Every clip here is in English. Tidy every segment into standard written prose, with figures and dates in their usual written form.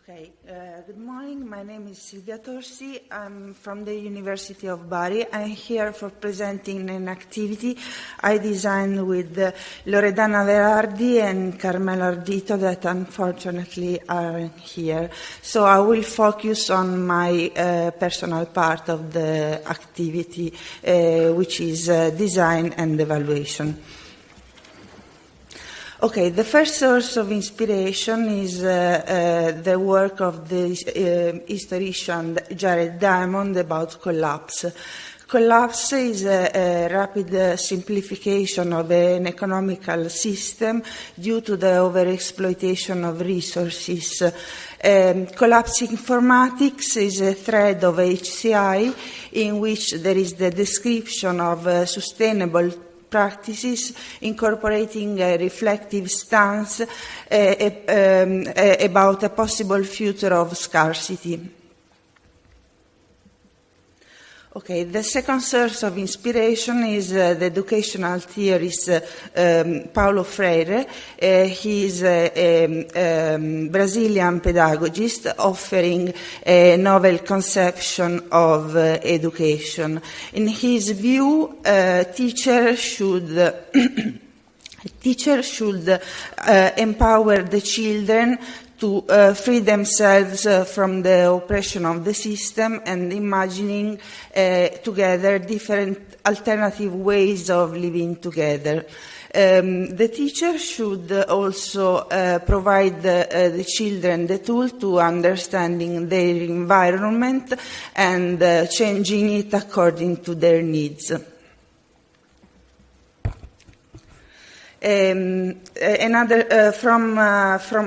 Okay, good morning. My name is Silvia Torsi. I'm from the University of Bari. I'm here for presenting an activity I designed with Loredana Verardi and Carmelo Ardito that unfortunately aren't here. So I will focus on my personal part of the activity, which is design and evaluation. Okay, the first source of inspiration is the work of the historian Jared Diamond about collapse. Collapse is a rapid simplification of an economical system due to the overexploitation of resources. Collapse Informatics is a thread of HCI in which there is the description of sustainable practices incorporating a reflective stance about a possible future of scarcity. Okay, the second source of inspiration is the educational theorist Paulo Freire. He is a Brazilian pedagogist offering a novel conception of education. In his view, a teacher should empower the children to free themselves from the oppression of the system and imagining together different alternative ways of living together. The teacher should also provide the children the tool to understanding their environment and changing it according to their needs. Another from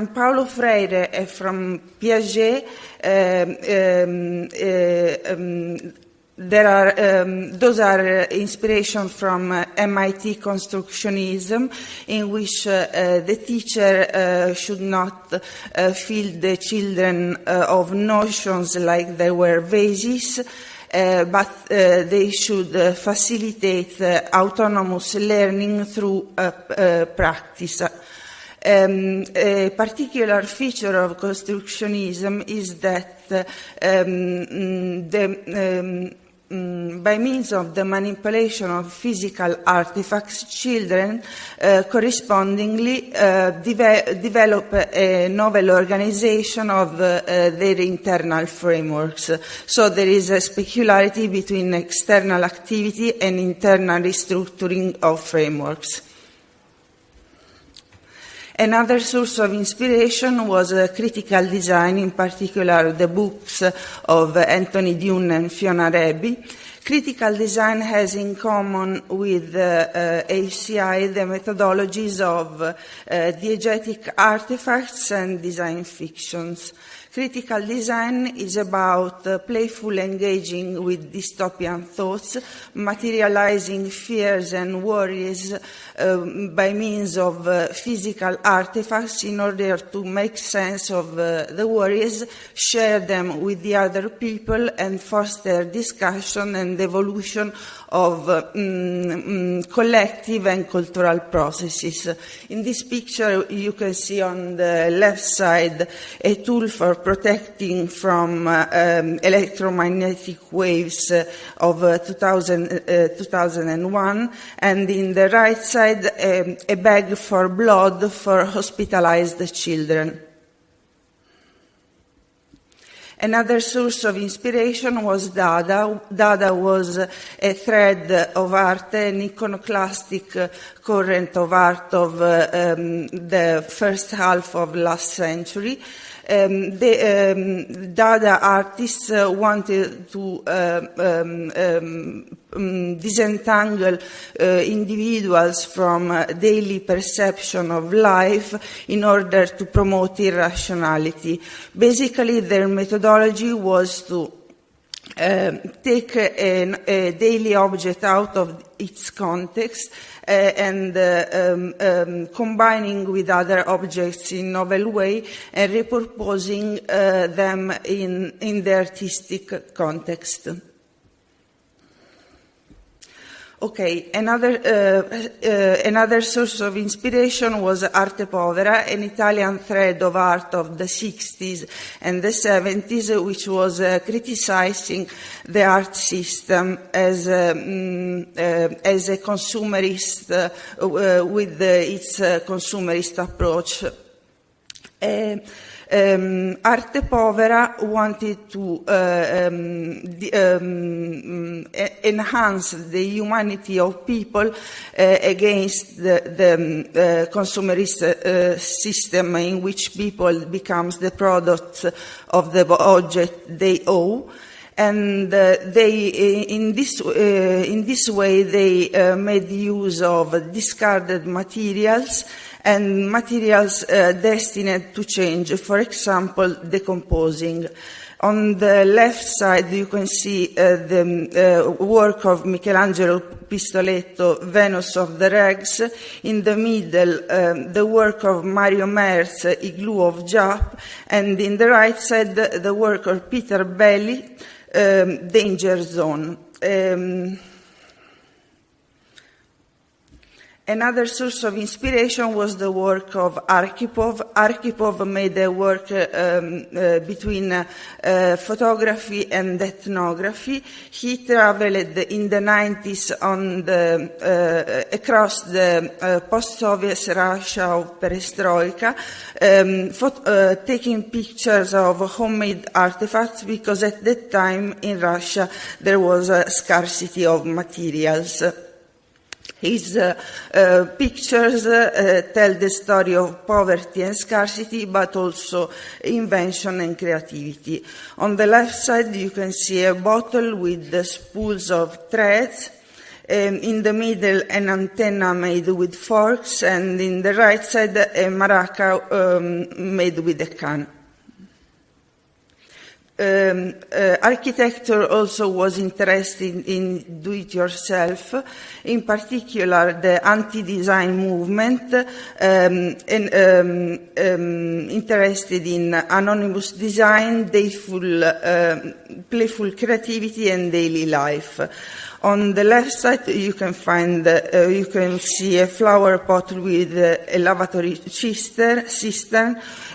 Paulo Freire and from Piaget, those are inspiration from MIT Constructionism, in which the teacher should not fill the children of notions like they were vases, but they should facilitate autonomous learning through practice. A particular feature of constructionism is that by means of the manipulation of physical artifacts, children correspondingly develop a novel organization of their internal frameworks. So there is a specularity between external activity and internal restructuring of frameworks. Another source of inspiration was critical design, in particular the books of Anthony Dune and Fiona Raby. Critical design has in common with HCI the methodologies of diegetic artifacts and design fictions. Critical design is about playful engaging with dystopian thoughts, materializing fears and worries by means of physical artifacts in order to make sense of the worries, share them with the other people, and foster discussion and evolution of collective and cultural processes. In this picture, you can see on the left side a tool for protecting from electromagnetic waves of 2001, and in the right side a bag for blood for hospitalized children. Another source of inspiration was Dada. Dada was a thread of art, an iconoclastic current of art of the first half of last century. The Dada artists wanted to disentangle individuals from daily perception of life in order to promote irrationality. Basically, their methodology was to take a daily object out of its context and combining with other objects in novel way and repurposing them in the artistic context. Okay, another source of inspiration was Arte Povera, an Italian thread of art of the 60s and the 70s, which was criticizing the art system as a consumerist, with its consumerist approach. Arte Povera wanted to enhance the humanity of people against the consumerist system in which people becomes the product of the object they owe. And in this way, they made use of discarded materials and materials destined to change, for example, decomposing. On the left side, you can see the work of Michelangelo Pistoletto, Venus of the Rags. In the middle, the work of Mario Merz, Igloo of Jap. And in the right side, the work of Peter Belli, Danger Zone. Another source of inspiration was the work of Arkhipov. Arkhipov made a work between photography and ethnography. He traveled in the 90s across the post-Soviet Russia of Perestroika, taking pictures of homemade artifacts, because at that time in Russia there was a scarcity of materials. His pictures tell the story of poverty and scarcity, but also invention and creativity. On the left side, you can see a bottle with the spools of threads. In the middle, an antenna made with forks, and in the right side, a maraca made with a can. Architecture also was interested in do-it-yourself, in particular the anti-design movement, interested in anonymous design, playful creativity, and daily life. On the left side, you can see a flower pot with a lavatory cistern.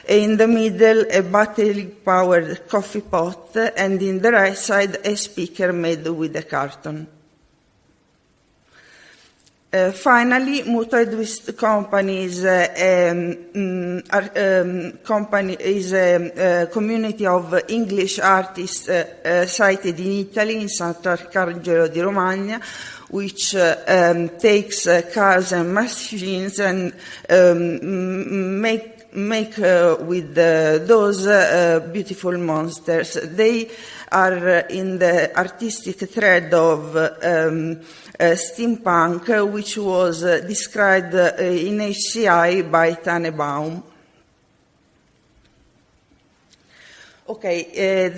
In the middle, a battery-powered coffee pot, and in the right side, a speaker made with a carton. Finally, Mutual Twist Company is a community of English artists sited in Italy, in Sant'Arcangelo di Romagna, which takes cars and machines and make with those beautiful monsters. They are in the artistic thread of steampunk, which was described in HCI by Tannebaum. Okay,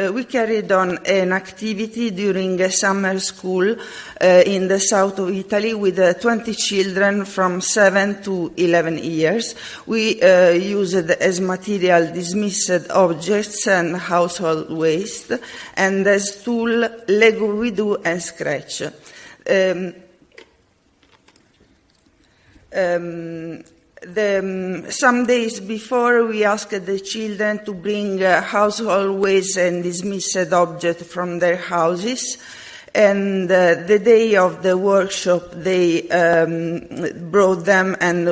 we carried on an activity during a summer school in the south of Italy with 20 children from 7 to 11 years. We used as material dismissed objects and household waste, and as tool Lego Redo and Scratch. Some days before, we asked the children to bring household waste and dismissed objects from their houses. And the day of the workshop, they brought them, and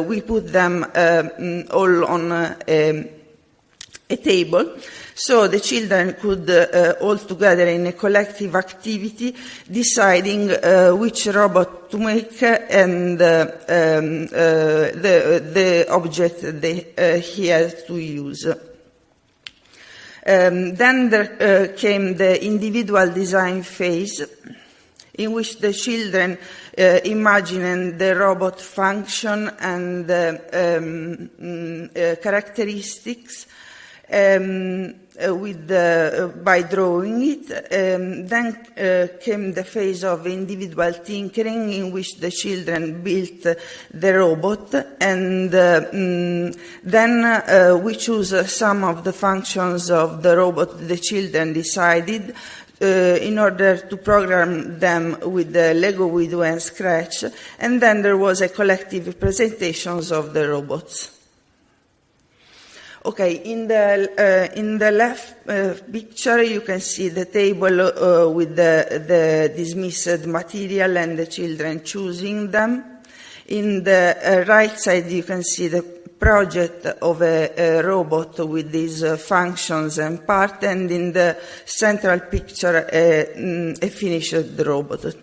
we put them all on a table. So the children could all together in a collective activity deciding which robot to make and the object he had to use. Then there came the individual design phase, in which the children imagined the robot function and characteristics by drawing it. Then came the phase of individual tinkering, in which the children built the robot, and then we chose some of the functions of the robot the children decided in order to program them with the Lego Widow and Scratch, and then there was a collective presentations of the robots. Okay, in the left picture you can see the table with the dismissed material and the children choosing them. In the right side you can see the project of a robot with these functions and parts, and in the central picture a finished robot.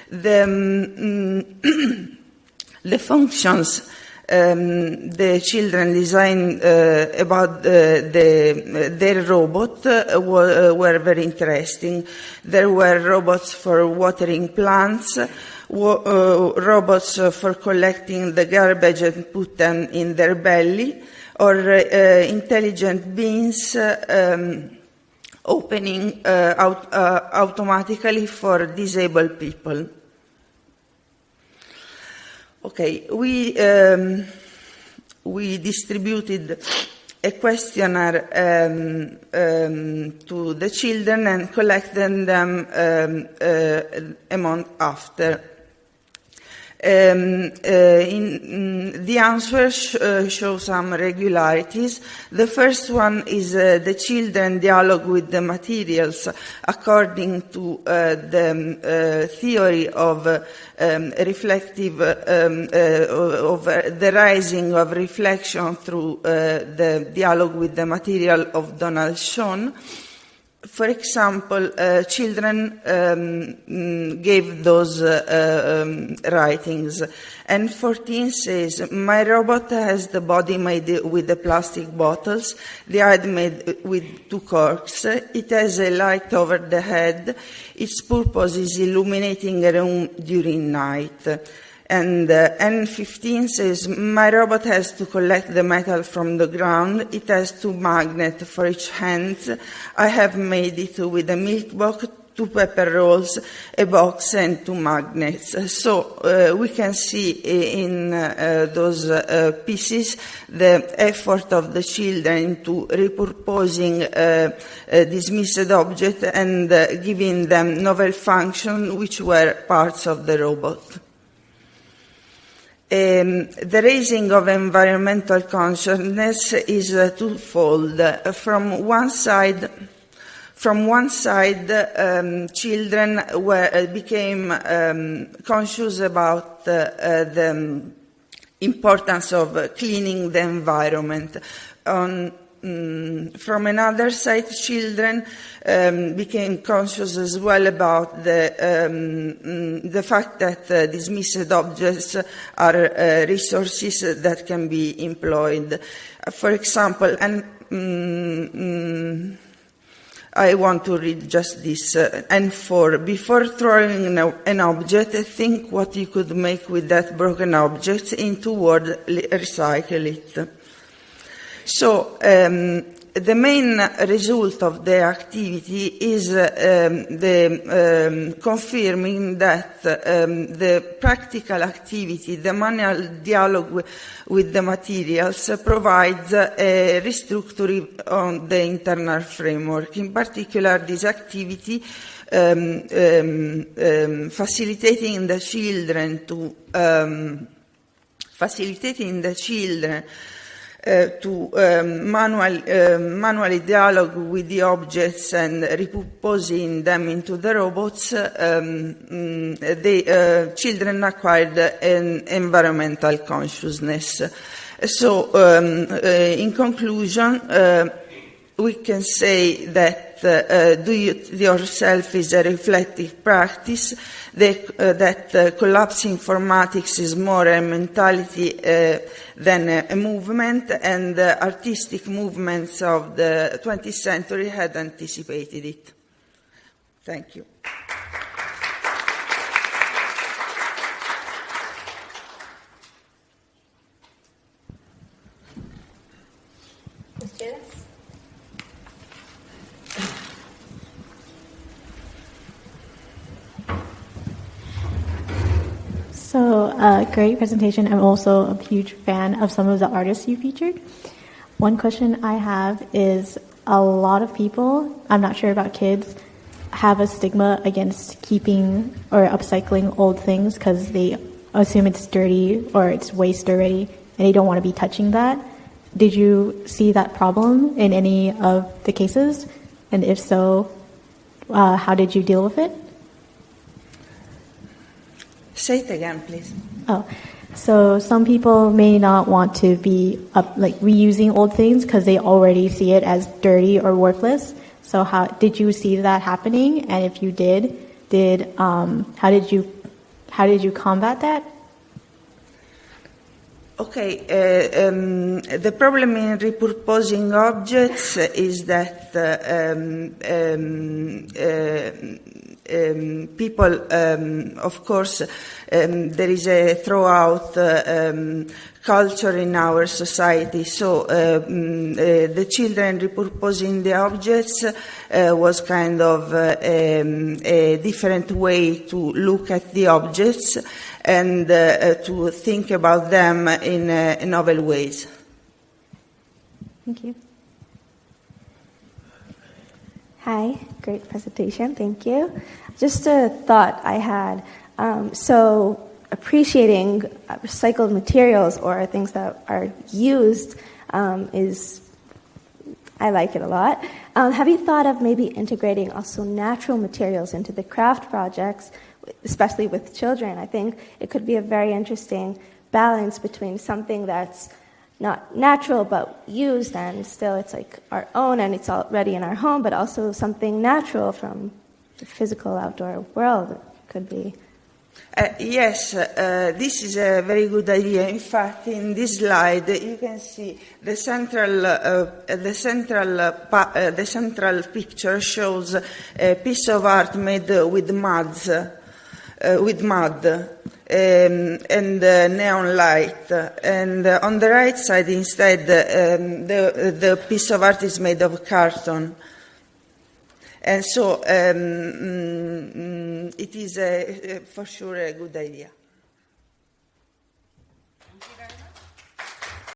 The functions the children designed about their robot were very interesting. There were robots for watering plants, robots for collecting the garbage and put them in their belly, or intelligent bins opening automatically for disabled people. Okay, we distributed a questionnaire to the children and collected them a month after. The answers show some regularities. The first one is the children dialogue with the materials according to the theory of reflective, of the rising of reflection through the dialogue with the material of Donald Shawn. For example, children gave those writings, and 14 says, "My robot has the body made with the plastic bottles, the head made with 2 corks, it has a light over the head, its purpose is illuminating a room during night." And N15 says, "My robot has to collect the metal from the ground. It has 2 magnets for each hand. I have made it with a milk box, 2 pepper rolls, a box, and 2 magnets." So we can see in those pieces the effort of the children to repurposing dismissed objects and giving them novel functions which were parts of the robot. The raising of environmental consciousness is twofold. From one side, children became conscious about the importance of cleaning the environment. From another side, children became conscious as well about the fact that dismissed objects are resources that can be employed. For example, I want to read just this. N4, before throwing an object, think what you could make with that broken object. Into word, recycle it. So the main result of the activity is confirming that the practical activity, the manual dialogue with the materials, provides a restructuring on the internal framework. In particular, this activity facilitating the children to manually dialogue with the objects and repurposing them into the robots, the children acquired an environmental consciousness. So, in conclusion, we can say that do it yourself is a reflective practice, that collapse informatics is more a mentality than a movement, and artistic movements of the 20th century had anticipated it. Thank you. So, great presentation. I'm also a huge fan of some of the artists you featured. One question I have is, a lot of people, I'm not sure about kids, have a stigma against keeping or upcycling old things because they assume it's dirty or it's waste already, and they don't want to be touching that. Did you see that problem in any of the cases? And if so, how did you deal with it? Say it again, please. Oh, so some people may not want to be reusing old things because they already see it as dirty or worthless. So how did you see that happening? And if you did how did you combat that? Okay, the problem in repurposing objects is that people, of course, there is a throughout culture in our society. So the children repurposing the objects was kind of a different way to look at the objects and to think about them in novel ways. Thank you. Hi, great presentation, thank you. Just a thought I had. So appreciating recycled materials or things that are used I like it a lot. Have you thought of maybe integrating also natural materials into the craft projects, especially with children? I think it could be a very interesting balance between something that's not natural but used and still it's like our own and it's already in our home, but also something natural from the physical outdoor world could be. Yes, this is a very good idea. In fact, in this slide, you can see the central picture shows a piece of art made with mud and neon light. And on the right side, instead, the piece of art is made of carton. And so it is for sure a good idea.